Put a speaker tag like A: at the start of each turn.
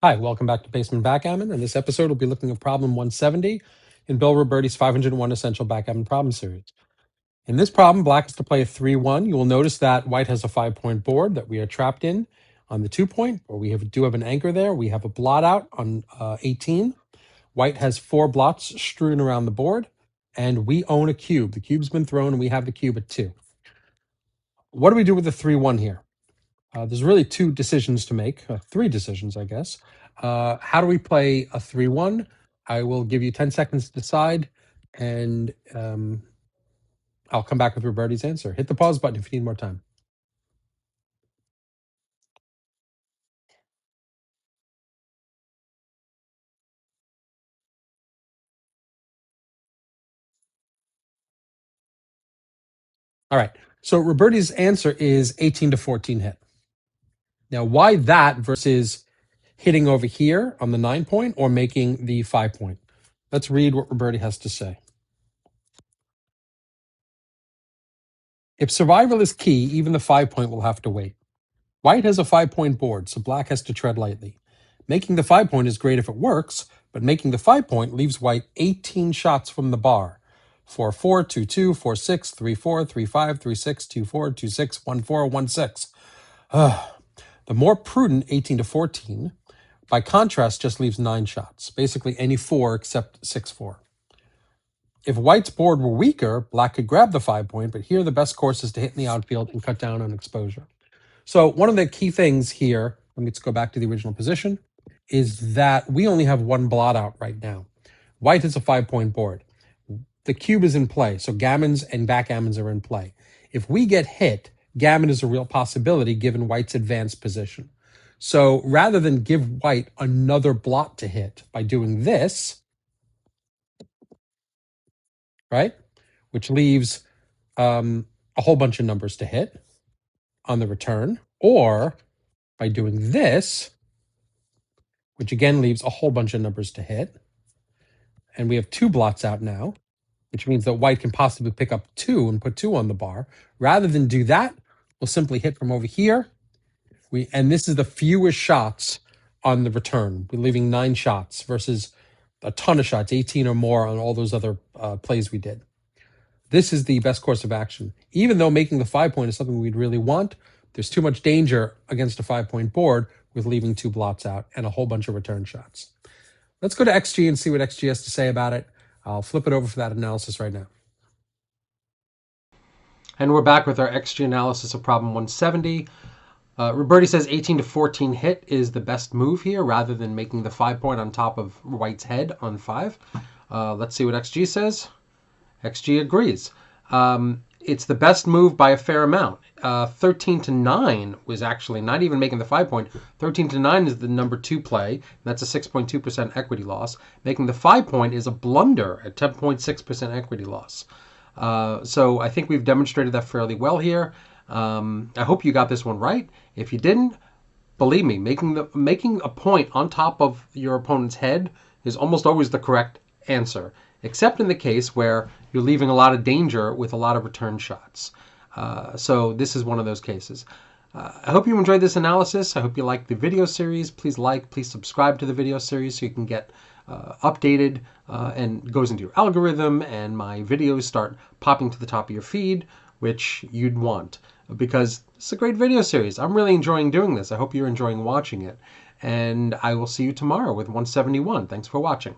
A: Hi, welcome back to Basement Backgammon. In this episode, we'll be looking at problem 170 in Bill Robertie's 501 Essential Backgammon Problem Series. In this problem, black is to play a 3-1. You will notice that white has a 5-point board that we are trapped in on the 2-point, or do have an anchor there. We have a blot out on 18. White has 4 blots strewn around the board, and we own a cube. The cube's been thrown, and we have the cube at 2. What do we do with the 3-1 here? There's really 2 decisions to make, 3 decisions, I guess. How do we play a 3-1? I will give you 10 seconds to decide, and I'll come back with Robertie's answer. Hit the pause button if you need more time. All right, so Robertie's answer is 18 to 14 hit. Now, why that versus hitting over here on the 9-point or making the 5-point? Let's read what Robertie has to say. If survival is key, even the 5-point will have to wait. White has a 5-point board, so black has to tread lightly. Making the 5-point is great if it works, but making the 5-point leaves white 18 shots from the bar. 4-4, 2-2, 4-6, 3-4, 3-5, 3-6, 2-4, 2-6, 1-4, 1-6. The more prudent 18 to 14, by contrast, just leaves 9 shots, basically any 4 except 6-4. If white's board were weaker, black could grab the 5-point, but here the best course is to hit in the outfield and cut down on exposure. So one of the key things here, let me just go back to the original position, is that we only have 1 blot out right now. White is a 5-point board. The cube is in play, so gammons and backgammons are in play. If we get hit, gammon is a real possibility given white's advanced position. So rather than give white another blot to hit by doing this, right, which leaves a whole bunch of numbers to hit on the return, or by doing this, which again leaves a whole bunch of numbers to hit. And we have 2 blots out now, which means that white can possibly pick up 2 and put 2 on the bar. Rather than do that, we'll simply hit from over here. And this is the fewest shots on the return. We're leaving 9 shots versus a ton of shots, 18 or more on all those other plays we did. This is the best course of action. Even though making the 5-point is something we'd really want, there's too much danger against a 5-point board with leaving 2 blots out and a whole bunch of return shots. Let's go to XG and see what XG has to say about it. I'll flip it over for that analysis right now. And we're back with our XG analysis of problem 170. Robertie says 18 to 14 hit is the best move here rather than making the 5-point on top of white's head on 5. Let's see what XG says. XG agrees. It's the best move by a fair amount. 13 to 9 was actually not even making the 5-point. 13 to 9 is the number 2 play. That's a 6.2% equity loss. Making the 5-point is a blunder at 10.6% equity loss. So I think we've demonstrated that fairly well here. I hope you got this one right. If you didn't, believe me, making a point on top of your opponent's head is almost always the correct answer, except in the case where you're leaving a lot of danger with a lot of return shots. So this is one of those cases. I hope you enjoyed this analysis. I hope you liked the video series. Please please subscribe to the video series so you can get updated and goes into your algorithm and my videos start popping to the top of your feed, which you'd want because it's a great video series. I'm really enjoying doing this. I hope you're enjoying watching it. And I will see you tomorrow with 171. Thanks for watching.